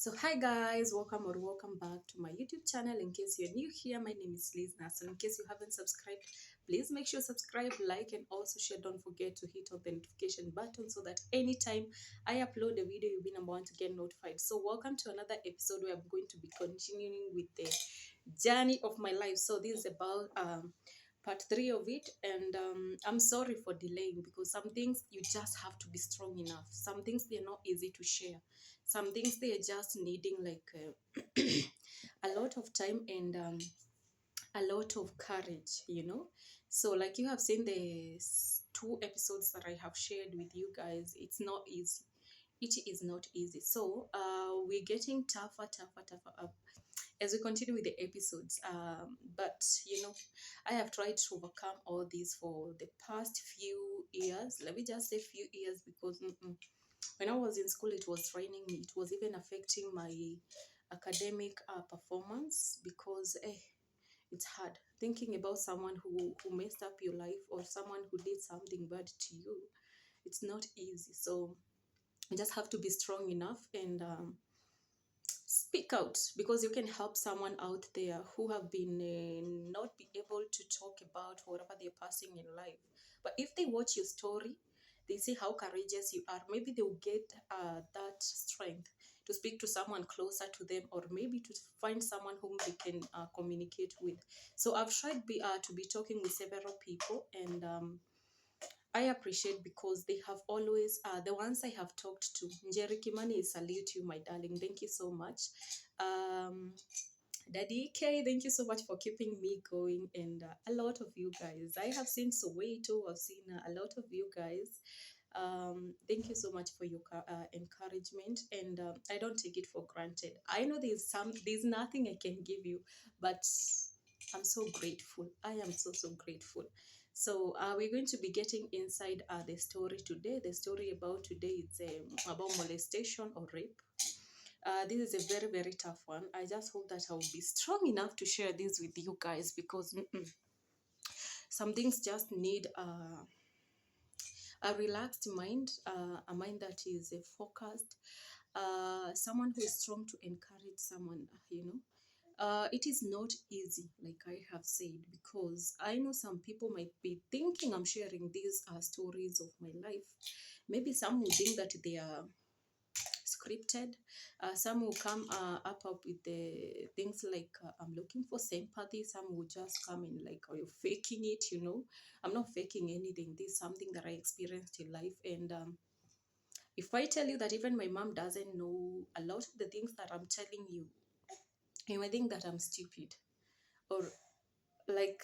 So hi guys, welcome back to my YouTube channel. In case you're new here, my name is Liz Nassar. In case you haven't subscribed, please make sure subscribe, like, and also share. Don't forget to hit on the notification button so that anytime I upload a video, you'll be number one to get notified. So welcome to another episode where I'm going to be continuing with the journey of my life. So this is about part three of it, and I'm sorry for delaying because some things you just have to be strong enough. Some things they're not easy to share. Some things they're just needing like a lot of time and a lot of courage. So like you have seen the two episodes that I have shared with you guys, it's not easy. It is not easy. So we're getting tougher up as we continue with the episodes. But I have tried to overcome all these for the past few years. Let me just say few years because when I was in school, it was training me. It was even affecting my academic performance because it's hard thinking about someone who messed up your life or someone who did something bad to you. It's not easy. So you just have to be strong enough and speak out because you can help someone out there who have been not be able to talk about whatever they're passing in life. But if they watch your story, they see how courageous you are, maybe they'll get that strength to speak to someone closer to them, or maybe to find someone whom they can communicate with. So I've tried to be talking with several people, and I appreciate because they have always, the ones I have talked to. Njeri Kimani, salute you, my darling. Thank you so much. Um, Daddy K, thank you so much for keeping me going. And a lot of you guys. I have seen Soweto, I've seen a lot of you guys. Thank you so much for your encouragement. And I don't take it for granted. I know there's nothing I can give you, but I'm so grateful. I am so grateful. So we're going to be getting inside the story today. The story about today is about molestation or rape. This is a very tough one. I just hope that I will be strong enough to share this with you guys because some things just need a relaxed mind, a mind that is focused, someone who is strong to encourage someone. It is not easy, like I have said, because I know some people might be thinking I'm sharing these stories of my life. Maybe some will think that they are scripted. Some will come up with the things like I'm looking for sympathy. Some will just come in like, are you faking it? I'm not faking anything. This is something that I experienced in life, and if I tell you that even my mom doesn't know a lot of the things that I'm telling you, you might think that I'm stupid or like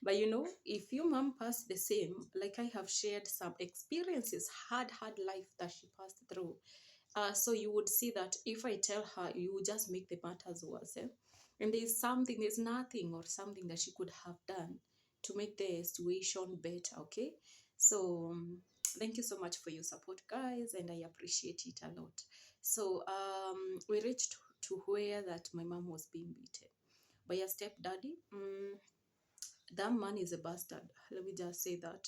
but if your mom passed the same, like I have shared some experiences, hard life that she passed through, so you would see that if I tell her, you would just make the matters worse, and there's nothing or something that she could have done to make the situation better. Okay, so thank you so much for your support, guys, and I appreciate it a lot. So we reached to where that my mom was being beaten by a stepdaddy. That man is a bastard. Let me just say that.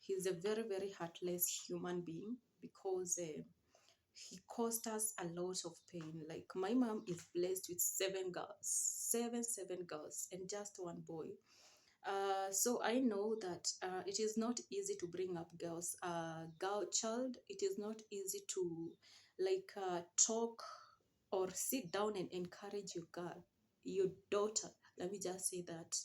He's a very heartless human being because he caused us a lot of pain. Like my mom is blessed with seven girls, seven girls, and just one boy. So I know that it is not easy to bring up girls. Girl child, it is not easy to like talk or sit down and encourage your girl, your daughter. Let me just say that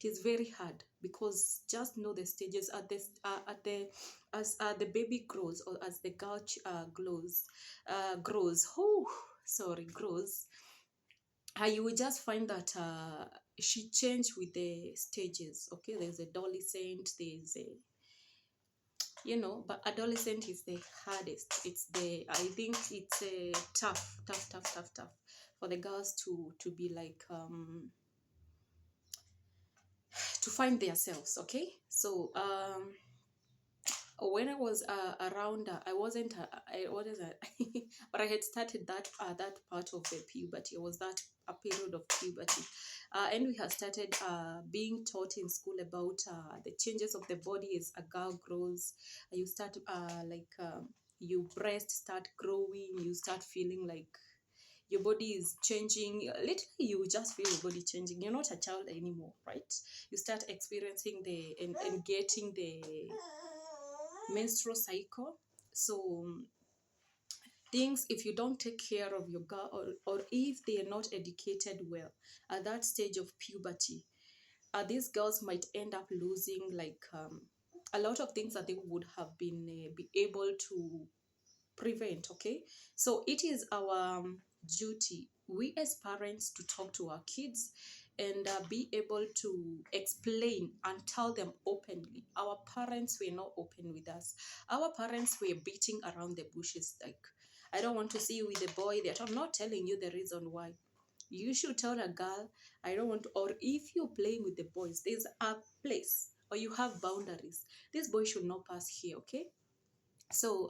it is very hard because just know the stages at this at the as the baby grows, or as the girl grows. Oh, sorry, grows. You will just find that she changed with the stages. Okay, there's adolescent, there's a but adolescent is the hardest. It's the I think it's a tough for the girls to be like to find themselves. Okay, so when I was around, I wasn't, but I had started that part of the puberty. It was that a period of puberty, and we had started being taught in school about the changes of the body as a girl grows. You start your breast start growing, you start feeling like your body is changing. Literally, you just feel your body changing. You're not a child anymore, right? You start experiencing and getting the menstrual cycle. So things, if you don't take care of your girl, or if they are not educated well at that stage of puberty, these girls might end up losing like a lot of things that they would have been be able to prevent. Okay, so it is our duty, we as parents, to talk to our kids and be able to explain and tell them openly. Our parents were not open with us. Our parents were beating around the bushes, like, I don't want to see you with a boy. That I'm not telling you the reason why. You should tell a girl, I don't want to. Or if you're playing with the boys, there's a place, or you have boundaries. This boy should not pass here. Okay, so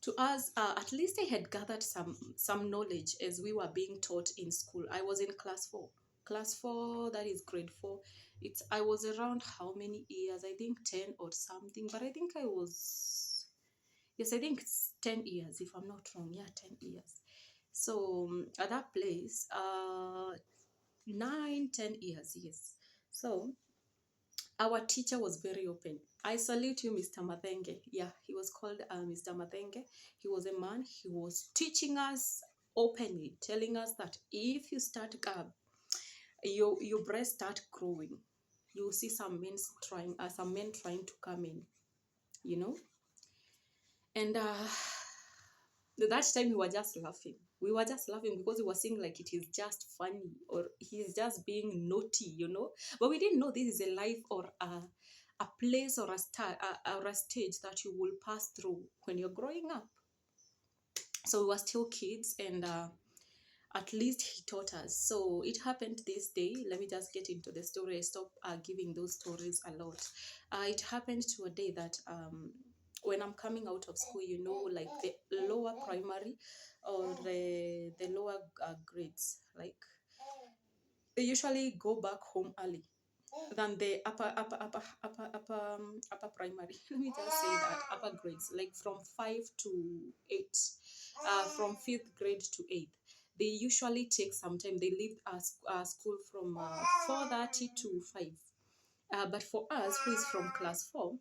to us, at least I had gathered some knowledge as we were being taught in school. I was in class 4, that is grade 4. I was around how many years? I think 10 or something, but I think I was, yes, I think it's 10 years if I'm not wrong. Yeah, 10 years. So at that place, 9, 10 years, yes. So our teacher was very open. I salute you, Mr. Mathenge. Yeah, he was called Mr. Mathenge. He was a man. He was teaching us openly, telling us that if you start, your breast start growing, you will see some men trying to come in, you know. And that time we were just laughing. We were just laughing because we were seeing like it is just funny, or he's just being naughty, you know. But we didn't know this is a life or a place or or a stage that you will pass through when you're growing up. So we were still kids, and at least he taught us. So it happened this day. Let me just get into the story. I stop giving those stories a lot. It happened to a day that when I'm coming out of school, you know, like the lower primary or the lower grades, like they usually go back home early than the upper primary. Let me just say that upper grades, like from 5 to 8, from 5th grade to 8th. They usually take some time. They leave school from 4:30 to 5. But for us, who is from class 4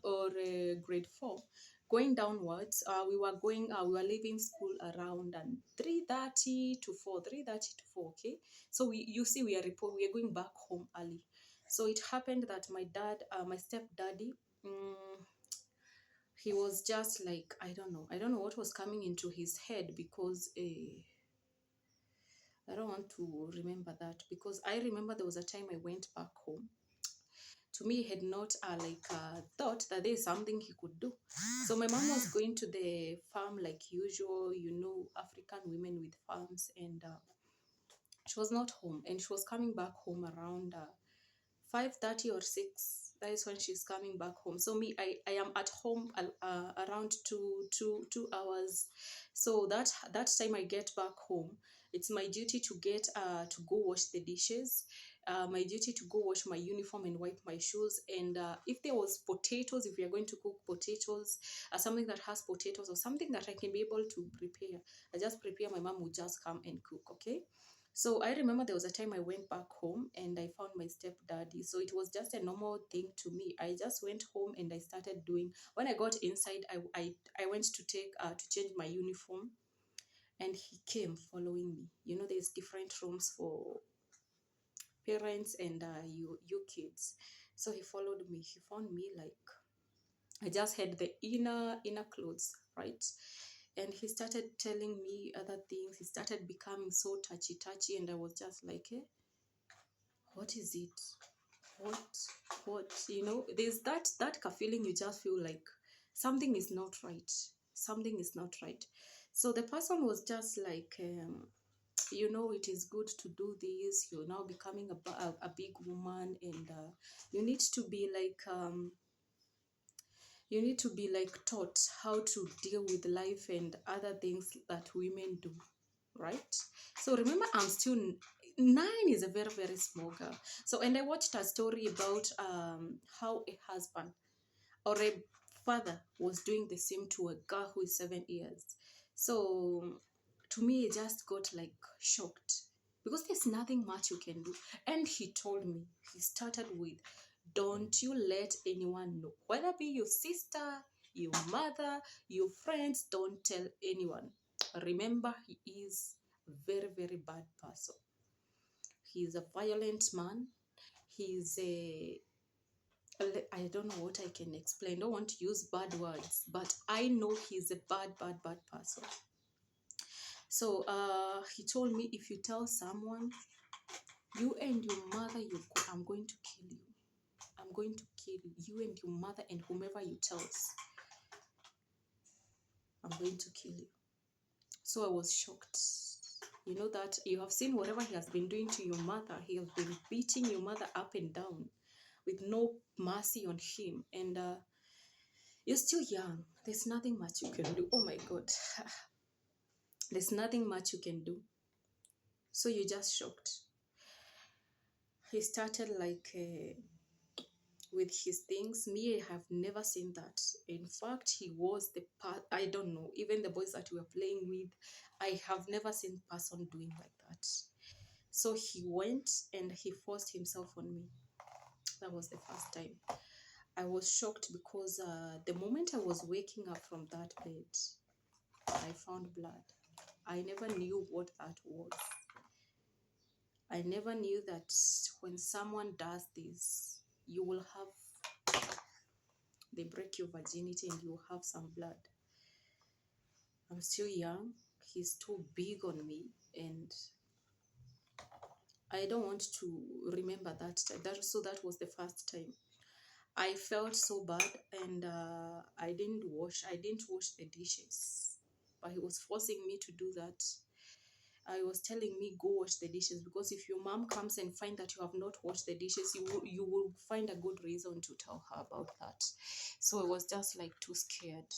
or grade 4, going downwards, we were leaving school around 3:30 to 4, 3:30 to 4. Okay, so you see, we are going back home early. So it happened that my dad, my stepdaddy, he was just like, I don't know what was coming into his head, because I don't want to remember that, because I remember there was a time I went back home. To me, he had not thought that there is something he could do. So my mom was going to the farm like usual, you know, African women with farms, and she was not home, and she was coming back home around 5:30 or 6. That is when she's coming back home. So me, I am at home around 2 hours. So that time I get back home, it's my duty to get to go wash the dishes, my duty to go wash my uniform and wipe my shoes. And if there was potatoes, if we are going to cook potatoes, something that has potatoes or something that I can be able to prepare, I just prepare. My mom would just come and cook. Okay, so I remember there was a time I went back home and I found my stepdaddy. So it was just a normal thing to me. I just went home and I started doing. When I got inside, I went to change my uniform, and he came following me. You know, there's different rooms for parents and you kids. So he followed me. He found me like I just had the inner clothes, right? And he started telling me other things. He started becoming so touchy, and I was just like, eh, what is it? What? You know, there's that feeling. You just feel like something is not right. Something is not right. So the person was just like, you know, it is good to do this. You're now becoming a big woman, and you need to be like taught how to deal with life and other things that women do, right? So remember, I'm still 9 is a very, very small girl. So, and I watched a story about how a husband or a father was doing the same to a girl who is 7 years. So to me, I just got like shocked because there's nothing much you can do. And he told me, he started with, don't you let anyone know, whether be your sister, your mother, your friends, don't tell anyone. Remember, he is a very, very bad person. He is a violent man. He's a, I don't know what I can explain. I don't want to use bad words, but I know he's a bad, bad, bad person. So he told me, if you tell someone, you and your mother, I'm going to kill you. I'm going to kill you and your mother and whomever you tell. I'm going to kill you. So I was shocked. You know that you have seen whatever he has been doing to your mother. He has been beating your mother up and down with no mercy on him. And you're still young. There's nothing much you can do. Oh my God. There's nothing much you can do. So you're just shocked. He started like with his things. Me, I have never seen that. In fact, he was the part, I don't know, even the boys that we were playing with, I have never seen person doing like that. So he went and he forced himself on me. That was the first time. I was shocked because the moment I was waking up from that bed, I found blood. I never knew what that was. I never knew that when someone does this, you will have, they break your virginity and you will have some blood. I'm still young. He's too big on me, and I don't want to remember that time. So that was the first time. I felt so bad, and I didn't wash the dishes, but he was forcing me to do that. I was telling me, go wash the dishes, because if your mom comes and find that you have not washed the dishes, you will find a good reason to tell her about that. So I was just like too scared.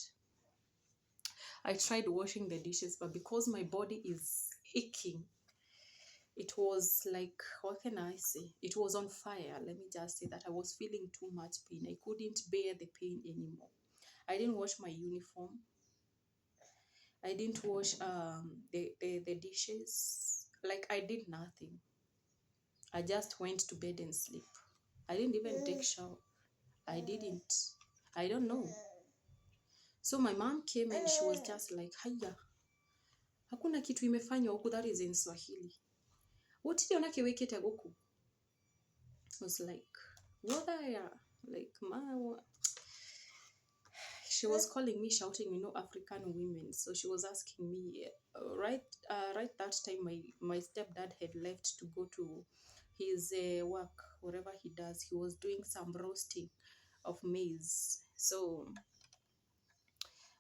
I tried washing the dishes, but because my body is aching, it was like, what can I say? It was on fire. Let me just say that I was feeling too much pain. I couldn't bear the pain anymore. I didn't wash my uniform. I didn't wash the dishes. Like, I did nothing. I just went to bed and sleep. I didn't even take shower. I didn't. I don't know. So my mom came and she was just like, haya, hakuna kitu imefanywa huku. That is in Swahili. What did you kiwekete huku? I was like, what are ya? Like, she was calling me, shouting, African women. So she was asking me, right that time, my stepdad had left to go to his work, whatever he does. He was doing some roasting of maize. So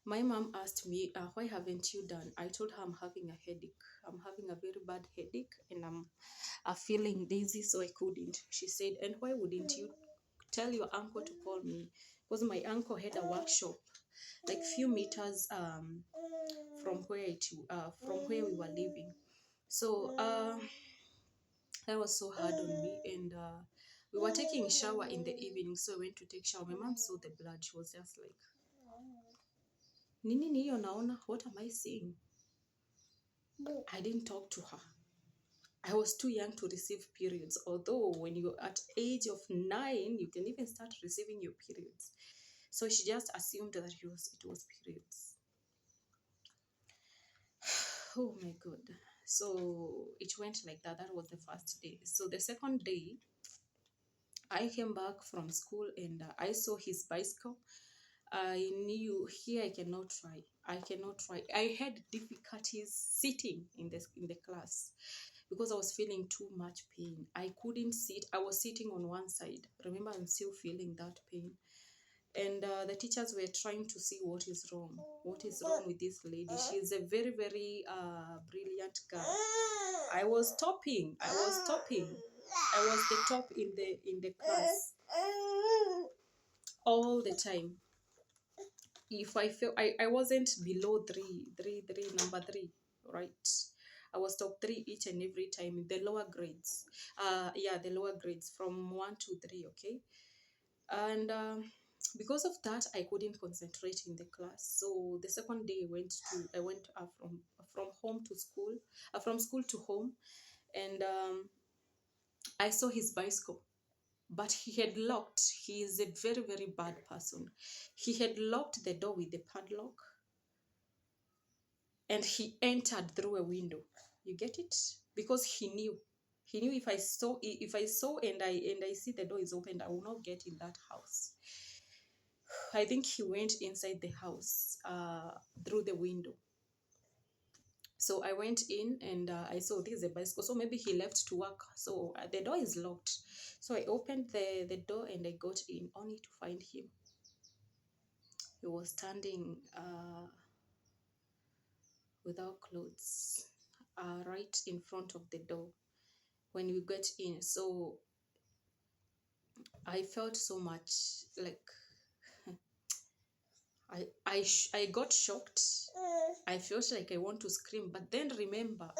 my mom asked me, why haven't you done? I told her I'm having a headache. I'm having a very bad headache, and I'm feeling dizzy, so I couldn't. She said, and why wouldn't you tell your uncle to call me? Because my uncle had a workshop like few meters from where we were living. So that was so hard on me, and we were taking a shower in the evening, so I went to take shower. My mom saw the blood. She was just like, nini niyo naona? What am I seeing? I didn't talk to her. I was too young to receive periods, although when you're at age of 9, you can even start receiving your periods. So she just assumed that it was periods. Oh my God. So it went like that. That was the first day. So the second day, I came back from school, and I saw his bicycle. I knew here I cannot try. I had difficulties sitting in the class because I was feeling too much pain. I couldn't sit. I was sitting on one side. Remember, I'm still feeling that pain. And the teachers were trying to see what is wrong. What is wrong with this lady? She's a very, very brilliant girl. I was topping. I was the top in the class all the time. If I feel I wasn't below number 3, right? I was top 3 each and every time in the lower grades. The lower grades from 1 to 3, okay? And Because of that, I couldn't concentrate in the class. So the second day I went from home to school, from school to home, and I saw his bicycle, but he had locked. He is a very, very bad person. He had locked the door with the padlock, and he entered through a window. You get it? Because he knew if I saw and I see the door is opened, I will not get in that house. I think he went inside the house through the window. So I went in and I saw this is a bicycle. So maybe he left to work. So the door is locked. So I opened the door and I got in, only to find him. He was standing without clothes right in front of the door when we got in. So I felt so much like I got shocked. I felt like I want to scream, but then remember,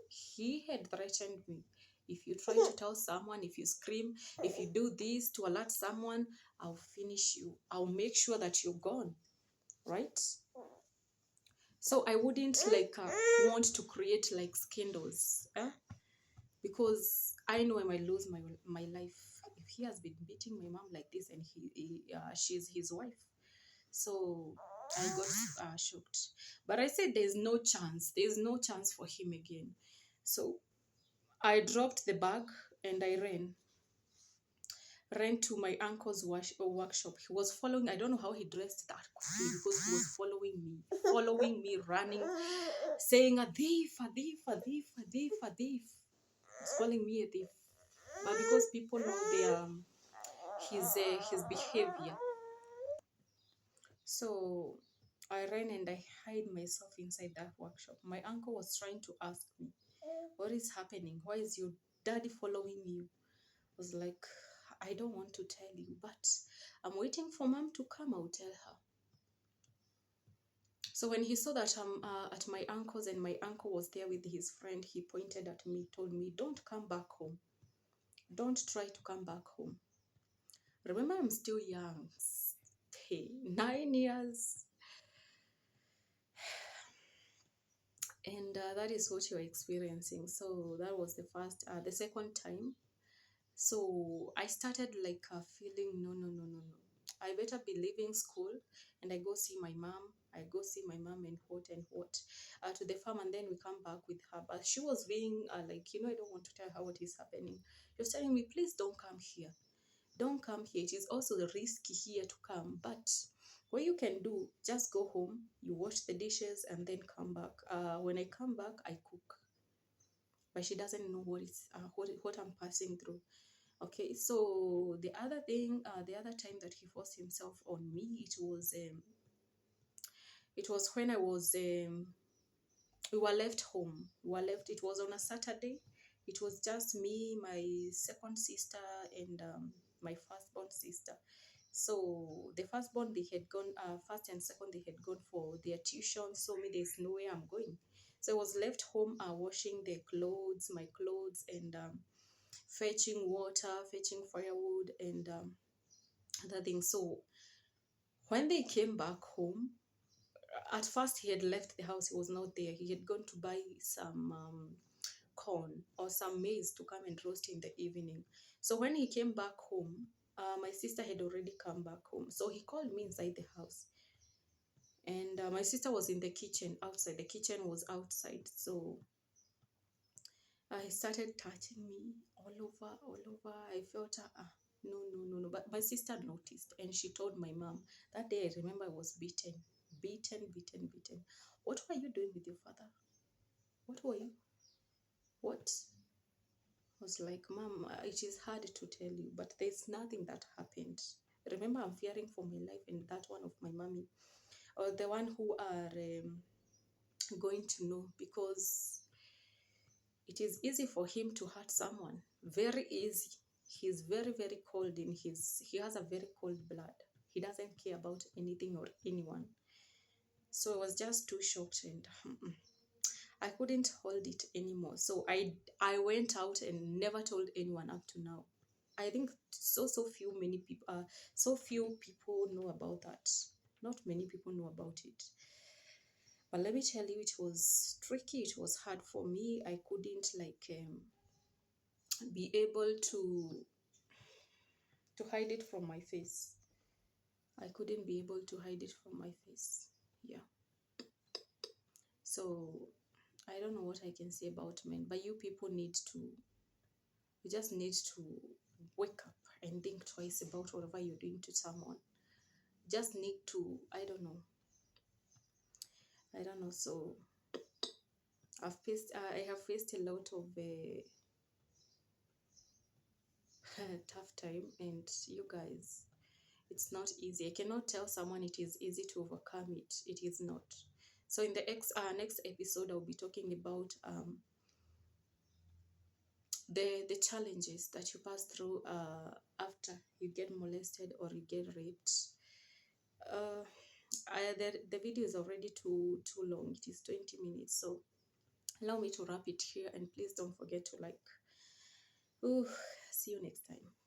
he had threatened me. If you try to tell someone, if you scream, if you do this to alert someone, I'll finish you. I'll make sure that you're gone, right? So I wouldn't like want to create like scandals, because I know I might lose my life if he has been beating my mom like this and she's his wife. So I got shocked. But I said there's no chance. There's no chance for him again. So I dropped the bag and I ran to my uncle's workshop. He was following. I don't know how he dressed that quickly because he was following me, running, saying a thief, a thief, a thief, a thief, a thief. He was calling me a thief. But because people know his behavior, so I ran and I hid myself inside that workshop. My uncle was trying to ask me, what is happening? Why is your daddy following you? I was like, I don't want to tell you, but I'm waiting for mom to come. I'll tell her. So when he saw that I'm at my uncle's and my uncle was there with his friend, he pointed at me, told me, don't come back home. Don't try to come back home. Remember, I'm still young. Hey, 9 years. And that is what you're experiencing. So that was the second time. So I started like feeling, no. I better be leaving school and I go see my mom. I go see my mom and what to the farm, and then we come back with her. But she was being like, I don't want to tell her what is happening. She was telling me, please don't come here. Don't come here. It is also risky here to come. But what you can do, just go home, you wash the dishes, and then come back. When I come back, I cook. But she doesn't know what I'm passing through. Okay, so the other time that he forced himself on me, it was when we were left home. It was on a Saturday. It was just me, my second sister, and my firstborn sister. So the firstborn, they had gone, first and second, they had gone for their tuition. So me, there's no way I'm going. So I was left home washing my clothes, and fetching water, fetching firewood, and other things. So when they came back home, at first he had left the house. He was not there. He had gone to buy some corn or some maize to come and roast in the evening. So when he came back home, my sister had already come back home. So he called me inside the house. And my sister was in the kitchen outside. The kitchen was outside. So he started touching me all over, all over. I felt, no. But my sister noticed and she told my mom. That day I remember I was beaten. What were you doing with your father? What were you? What? I was like, Mom, it is hard to tell you, but there's nothing that happened. Remember, I'm fearing for my life and that one of my mommy, or the one who are going to know, because it is easy for him to hurt someone. Very easy. He's very, very cold he has a very cold blood. He doesn't care about anything or anyone. So I was just too shocked and I couldn't hold it anymore. So I went out and never told anyone up to now. I think so few many people so few people know about that. Not many people know about it. But let me tell you, it was tricky. It was hard for me. I couldn't like be able to hide it from my face. I couldn't be able to hide it from my face. Yeah. So I don't know what I can say about men, but you people need to, you just need to wake up and think twice about whatever you're doing to someone. Just need to, I don't know. So I have faced a lot of tough time, and you guys, it's not easy. I cannot tell someone it is easy to overcome it. It is not. So in the next episode, I'll be talking about the challenges that you pass through after you get molested or you get raped. Uh, the video is already too long. It is 20 minutes. So allow me to wrap it here, and please don't forget to like. Ooh, see you next time.